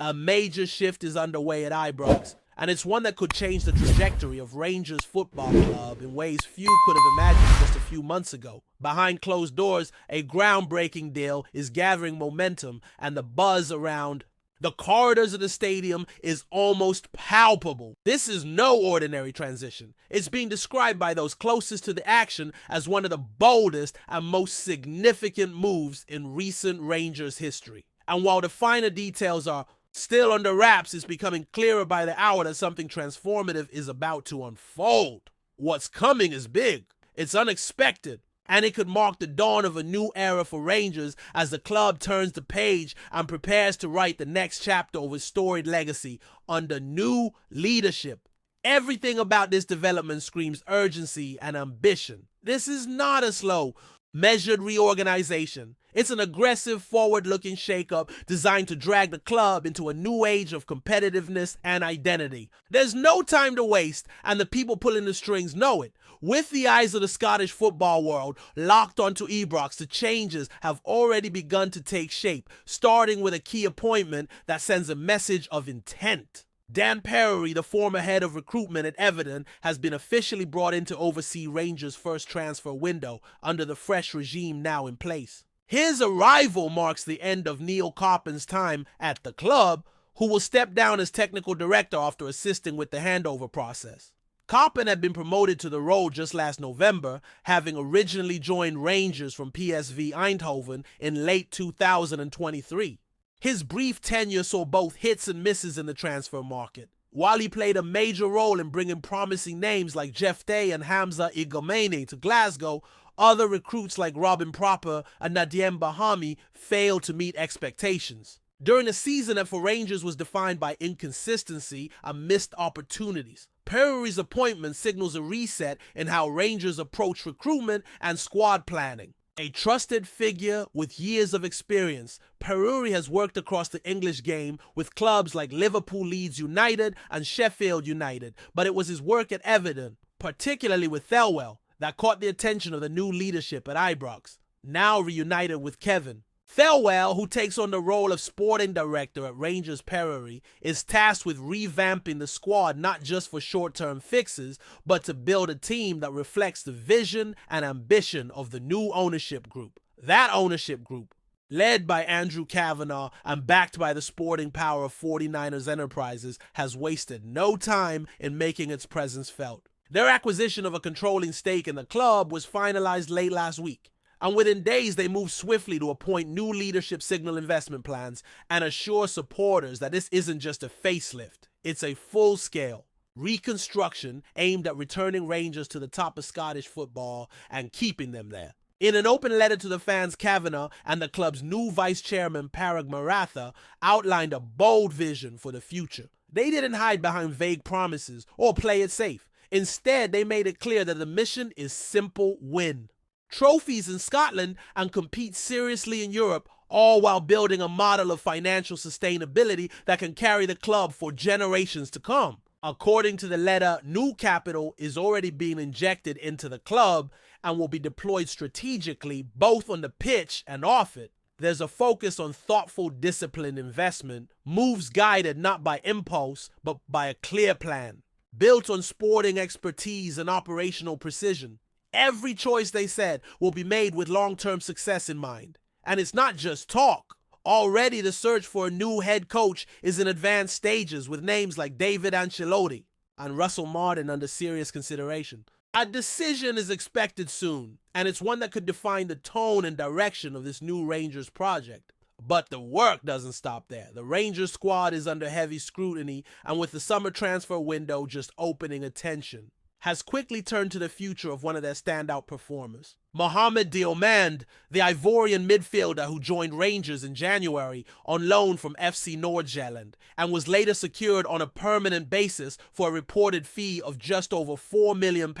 A major shift is underway at Ibrox, and it's one that could change the trajectory of Rangers Football Club in ways few could have imagined just a few months ago. Behind closed doors, a groundbreaking deal is gathering momentum, and the buzz around the corridors of the stadium is almost palpable. This is no ordinary transition. It's being described by those closest to the action as one of the boldest and most significant moves in recent Rangers history. And while the finer details are still under wraps, it's becoming clearer by the hour that something transformative is about to unfold. What's coming is big, it's unexpected, and it could mark the dawn of a new era for Rangers as the club turns the page and prepares to write the next chapter of its storied legacy under new leadership. Everything about this development screams urgency and ambition. This is not a slow, measured reorganization. It's an aggressive, forward-looking shakeup designed to drag the club into a new age of competitiveness and identity. There's no time to waste, and the people pulling the strings know it. With the eyes of the Scottish football world locked onto Ibrox, the changes have already begun to take shape, starting with a key appointment that sends a message of intent. Dan Perry, the former head of recruitment at Everton, has been officially brought in to oversee Rangers' first transfer window under the fresh regime now in place. His arrival marks the end of Neil Coppin's time at the club, who will step down as technical director after assisting with the handover process. Coppin had been promoted to the role just last November, having originally joined Rangers from PSV Eindhoven in late 2023. His brief tenure saw both hits and misses in the transfer market. While he played a major role in bringing promising names like Jeff Day and Hamza Igomeni to Glasgow, other recruits like Robin Proper and Nadiem Bahami failed to meet expectations. During a season that for Rangers was defined by inconsistency and missed opportunities, Perry's appointment signals a reset in how Rangers approach recruitment and squad planning. A trusted figure with years of experience, Peruri has worked across the English game with clubs like Liverpool, Leeds United and Sheffield United, but it was his work at Everton, particularly with Thelwell, that caught the attention of the new leadership at Ibrox, now reunited with Kevin. Thelwell, who takes on the role of sporting director at Rangers Peruri, is tasked with revamping the squad not just for short-term fixes, but to build a team that reflects the vision and ambition of the new ownership group. That ownership group, led by Andrew Kavanagh and backed by the sporting power of 49ers Enterprises, has wasted no time in making its presence felt. Their acquisition of a controlling stake in the club was finalized late last week, and within days they moved swiftly to appoint new leadership signal investment plans and assure supporters that this isn't just a facelift, it's a full-scale reconstruction aimed at returning Rangers to the top of Scottish football and keeping them there. In an open letter to the fans, Kavanagh and the club's new vice chairman, Parag Maratha, outlined a bold vision for the future. They didn't hide behind vague promises or play it safe. Instead, they made it clear that the mission is simple: win trophies in Scotland and compete seriously in Europe, all while building a model of financial sustainability that can carry the club for generations to come. According to the letter, new capital is already being injected into the club and will be deployed strategically both on the pitch and off it. There's a focus on thoughtful, disciplined investment, moves guided not by impulse, but by a clear plan, built on sporting expertise and operational precision. Every choice, they said, will be made with long-term success in mind. And it's not just talk. Already the search for a new head coach is in advanced stages, with names like David Ancelotti and Russell Martin under serious consideration. A decision is expected soon, and it's one that could define the tone and direction of this new Rangers project. But the work doesn't stop there. The Rangers squad is under heavy scrutiny, and with the summer transfer window just opening, attention has quickly turned to the future of one of their standout performers. Mohamed Diomande, the Ivorian midfielder who joined Rangers in January on loan from FC Noord-Zeeland and was later secured on a permanent basis for a reported fee of just over £4 million,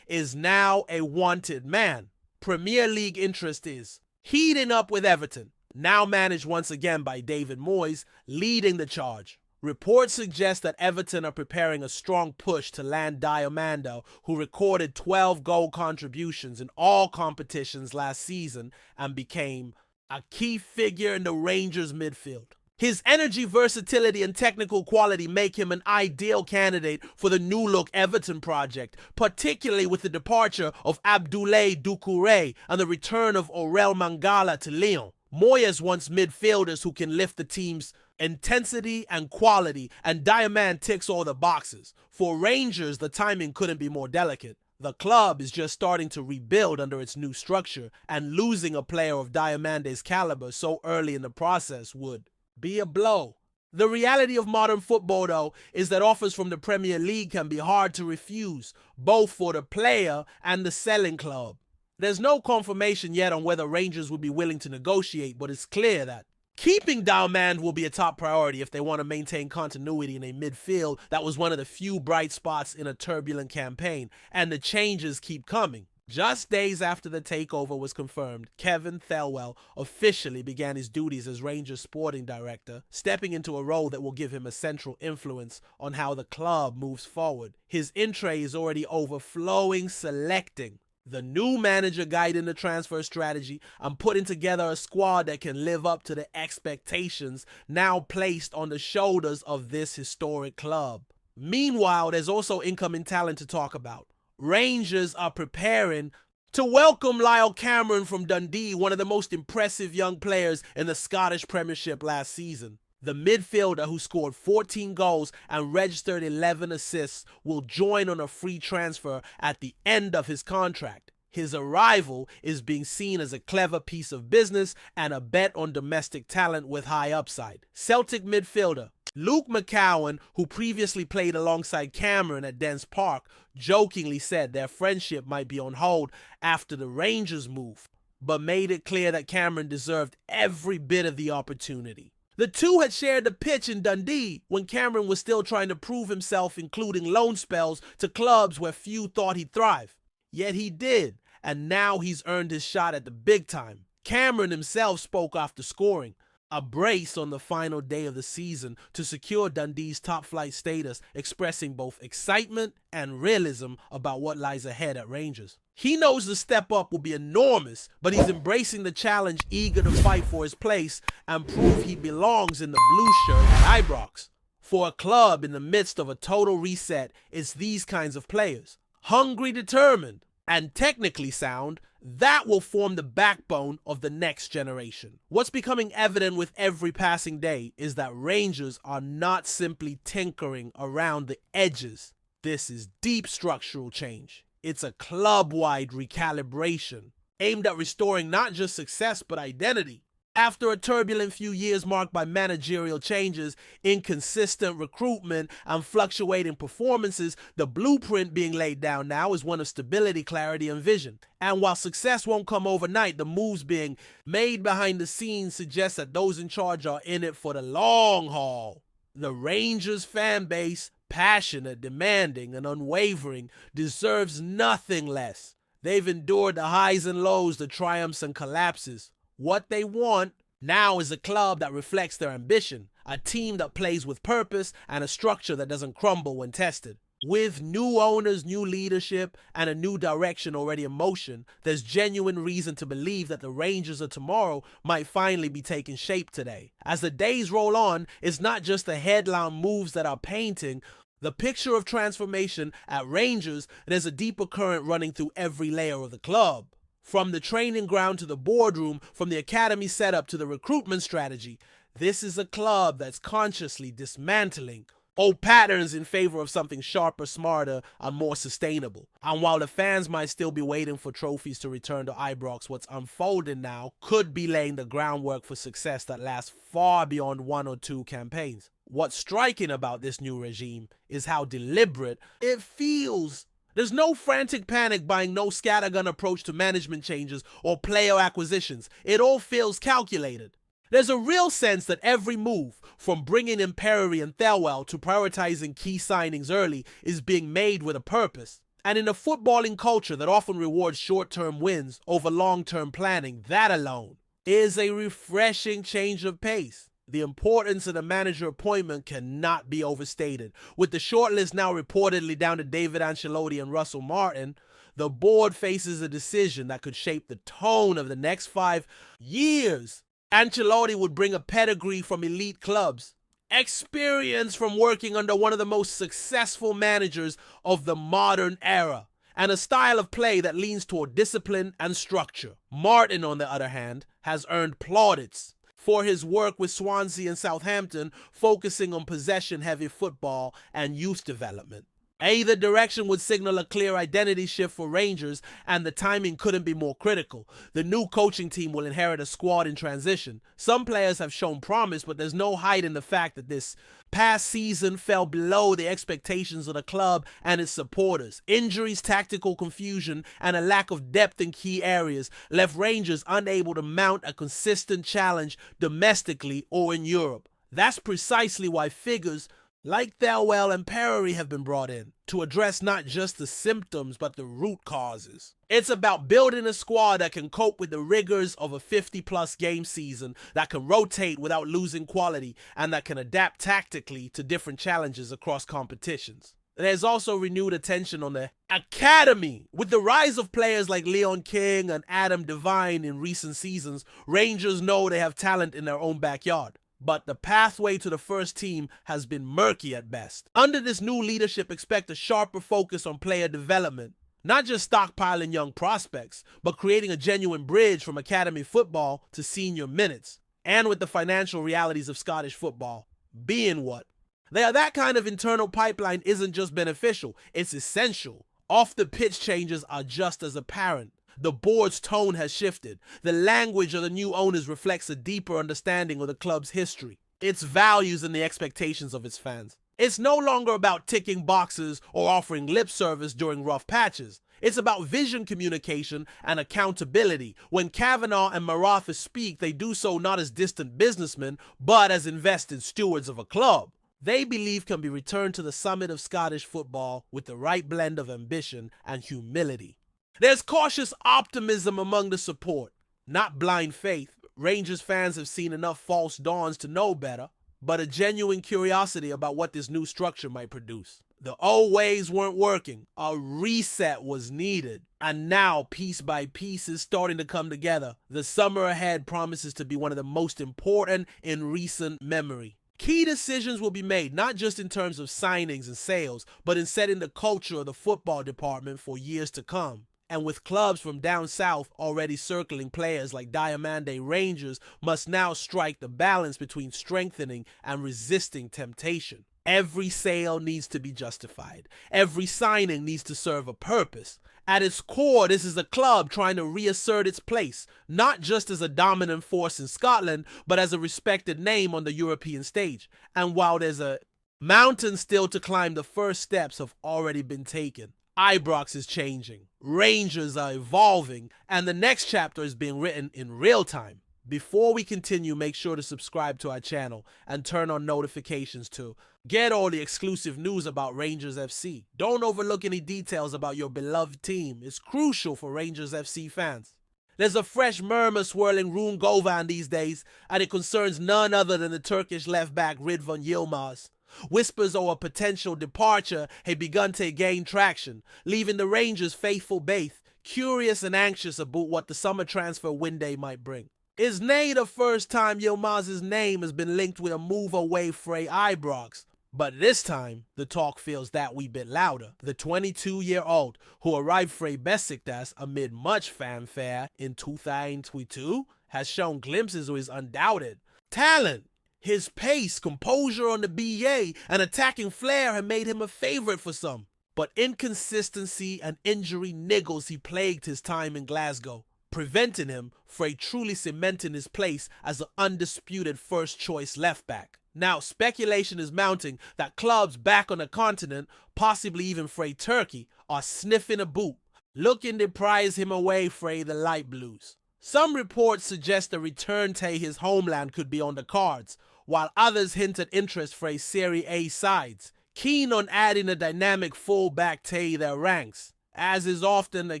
is now a wanted man. Premier League interest is heating up with Everton, now managed once again by David Moyes, leading the charge. Reports suggest that Everton are preparing a strong push to land Diomande, who recorded 12 goal contributions in all competitions last season and became a key figure in the Rangers midfield. His energy, versatility, and technical quality make him an ideal candidate for the new-look Everton project, particularly with the departure of Abdoulaye Doucouré and the return of Aurel Mangala to Lyon. Moyes wants midfielders who can lift the team's intensity and quality, and Diamand ticks all the boxes. For Rangers, the timing couldn't be more delicate. The club is just starting to rebuild under its new structure, and losing a player of Diamande's caliber so early in the process would be a blow. The reality of modern football, though, is that offers from the Premier League can be hard to refuse, both for the player and the selling club. There's no confirmation yet on whether Rangers would be willing to negotiate, but it's clear that keeping Diamand will be a top priority if they want to maintain continuity in a midfield that was one of the few bright spots in a turbulent campaign, and the changes keep coming. Just days after the takeover was confirmed, Kevin Thelwell officially began his duties as Rangers sporting director, stepping into a role that will give him a central influence on how the club moves forward. His in tray is already overflowing, selecting the new manager, guiding the transfer strategy, and putting together a squad that can live up to the expectations now placed on the shoulders of this historic club. Meanwhile, there's also incoming talent to talk about. Rangers are preparing to welcome Lyle Cameron from Dundee, one of the most impressive young players in the Scottish Premiership last season. The midfielder, who scored 14 goals and registered 11 assists, will join on a free transfer at the end of his contract. His arrival is being seen as a clever piece of business and a bet on domestic talent with high upside. Celtic midfielder Luke McCowan, who previously played alongside Cameron at Dens Park, jokingly said their friendship might be on hold after the Rangers move, but made it clear that Cameron deserved every bit of the opportunity. The two had shared the pitch in Dundee when Cameron was still trying to prove himself, including loan spells to clubs where few thought he'd thrive. Yet he did, and now he's earned his shot at the big time. Cameron himself spoke after scoring a brace on the final day of the season to secure Dundee's top-flight status, expressing both excitement and realism about what lies ahead at Rangers. He knows the step up will be enormous, but he's embracing the challenge, eager to fight for his place and prove he belongs in the blue shirt at Ibrox. For a club in the midst of a total reset, it's these kinds of players, hungry, determined, and technically sound, that will form the backbone of the next generation. What's becoming evident with every passing day is that Rangers are not simply tinkering around the edges. This is deep structural change. It's a club-wide recalibration aimed at restoring not just success but identity. After a turbulent few years marked by managerial changes, inconsistent recruitment, and fluctuating performances, the blueprint being laid down now is one of stability, clarity, and vision. And while success won't come overnight, the moves being made behind the scenes suggest that those in charge are in it for the long haul. The Rangers fan base, passionate, demanding, and unwavering, deserves nothing less. They've endured the highs and lows, the triumphs and collapses. What they want now is a club that reflects their ambition, a team that plays with purpose, and a structure that doesn't crumble when tested. With new owners, new leadership, and a new direction already in motion, there's genuine reason to believe that the Rangers of tomorrow might finally be taking shape today. As the days roll on, it's not just the headline moves that are painting the picture of transformation at Rangers. There's a deeper current running through every layer of the club. From the training ground to the boardroom, from the academy setup to the recruitment strategy, this is a club that's consciously dismantling old patterns in favor of something sharper, smarter, and more sustainable. And while the fans might still be waiting for trophies to return to Ibrox, what's unfolding now could be laying the groundwork for success that lasts far beyond one or two campaigns. What's striking about this new regime is how deliberate it feels. There's no frantic panic buying, no scattergun approach to management changes or player acquisitions. It all feels calculated. There's a real sense that every move, from bringing in Perry and Thelwell to prioritizing key signings early, is being made with a purpose. And in a footballing culture that often rewards short-term wins over long-term planning, that alone is a refreshing change of pace. The importance of the manager appointment cannot be overstated. With the shortlist now reportedly down to David Ancelotti and Russell Martin, the board faces a decision that could shape the tone of the next 5 years. Ancelotti would bring a pedigree from elite clubs, experience from working under one of the most successful managers of the modern era, and a style of play that leans toward discipline and structure. Martin, on the other hand, has earned plaudits for his work with Swansea and Southampton, focusing on possession-heavy football and youth development. Either direction would signal a clear identity shift for Rangers, and the timing couldn't be more critical. The new coaching team will inherit a squad in transition. Some players have shown promise, but there's no hiding the fact that this past season fell below the expectations of the club and its supporters. Injuries, tactical confusion, and a lack of depth in key areas left Rangers unable to mount a consistent challenge domestically or in Europe. That's precisely why figures like Thelwell and Perry have been brought in to address not just the symptoms but the root causes. It's about building a squad that can cope with the rigors of a 50-plus game season, that can rotate without losing quality, and that can adapt tactically to different challenges across competitions. There's also renewed attention on the academy. With the rise of players like Leon King and Adam Devine in recent seasons, Rangers know they have talent in their own backyard. But the pathway to the first team has been murky at best. Under this new leadership, expect a sharper focus on player development, not just stockpiling young prospects, but creating a genuine bridge from academy football to senior minutes. And with the financial realities of Scottish football being what? That kind of internal pipeline isn't just beneficial, it's essential. Off the pitch changes are just as apparent. The board's tone has shifted. The language of the new owners reflects a deeper understanding of the club's history, its values, and the expectations of its fans. It's no longer about ticking boxes or offering lip service during rough patches. It's about vision communication and accountability. When Kavanagh and Maratha speak, they do so not as distant businessmen, but as invested stewards of a club they believe can be returned to the summit of Scottish football with the right blend of ambition and humility. There's cautious optimism among the support, not blind faith. Rangers fans have seen enough false dawns to know better, but a genuine curiosity about what this new structure might produce. The old ways weren't working. A reset was needed. And now, piece by piece, is starting to come together. The summer ahead promises to be one of the most important in recent memory. Key decisions will be made, not just in terms of signings and sales, but in setting the culture of the football department for years to come. And with clubs from down south already circling, players like Diamande Rangers must now strike the balance between strengthening and resisting temptation. Every sale needs to be justified. Every signing needs to serve a purpose. At its core, this is a club trying to reassert its place, not just as a dominant force in Scotland, but as a respected name on the European stage. And while there's a mountain still to climb, the first steps have already been taken. Ibrox is changing, Rangers are evolving, and the next chapter is being written in real time. Before we continue, make sure to subscribe to our channel and turn on notifications to get all the exclusive news about Rangers FC. Don't overlook any details about your beloved team. It's crucial for Rangers FC fans. There's a fresh murmur swirling Rune Govan these days, and it concerns none other than the Turkish left-back RIDVAN YILMAZ. Whispers of a potential departure had begun to gain traction, leaving the Rangers' faithful Baith curious and anxious about what the summer transfer window might bring. It's nay the first time Yilmaz's name has been linked with a move away from Ibrox, but this time the talk feels that wee bit louder. The 22-year-old who arrived from Besiktas amid much fanfare in 2022 has shown glimpses of his undoubted talent. His pace, composure on the BA, and attacking flair have made him a favorite for some. But inconsistency and injury niggles he plagued his time in Glasgow, preventing him from truly cementing his place as an undisputed first-choice left-back. Now, speculation is mounting that clubs back on the continent, possibly even from Turkey, are sniffing a boot, looking to prize him away from the light blues. Some reports suggest a return to his homeland could be on the cards, while others hint at interest for Serie A sides, keen on adding a dynamic fullback to their ranks. As is often the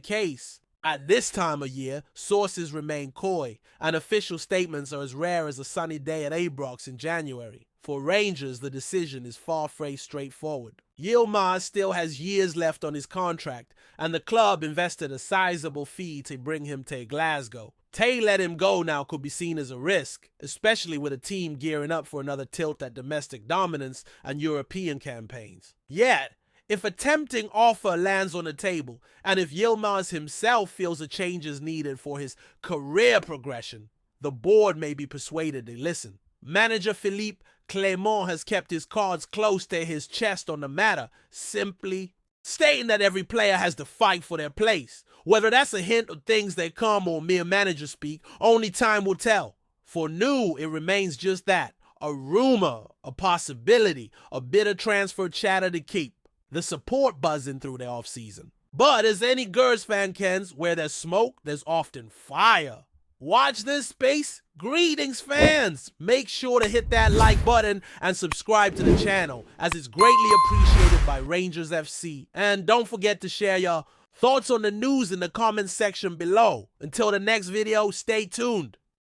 case at this time of year, sources remain coy, and official statements are as rare as a sunny day at Ibrox in January. For Rangers, the decision is far from straightforward. Yilmaz still has years left on his contract, and the club invested a sizable fee to bring him to Glasgow. Tay let him go now could be seen as a risk, especially with a team gearing up for another tilt at domestic dominance and European campaigns. Yet, if a tempting offer lands on the table, and if YILMAZ himself feels a change is needed for his career progression, the board may be persuaded to listen. Manager Philippe Clement has kept his cards close to his chest on the matter, simply stating that every player has to fight for their place. Whether that's a hint of things that come or mere manager speak, only time will tell. For New, it remains just that, a rumor, a possibility, a bit of transfer chatter to keep the support buzzing through the offseason. But as any Gers fan kens, where there's smoke, there's often fire. Watch this space. Greetings, fans. Make sure to hit that like button and subscribe to the channel, as it's greatly appreciated by Rangers FC. And don't forget to share your thoughts on the news in the comments section below. Until the next video, stay tuned.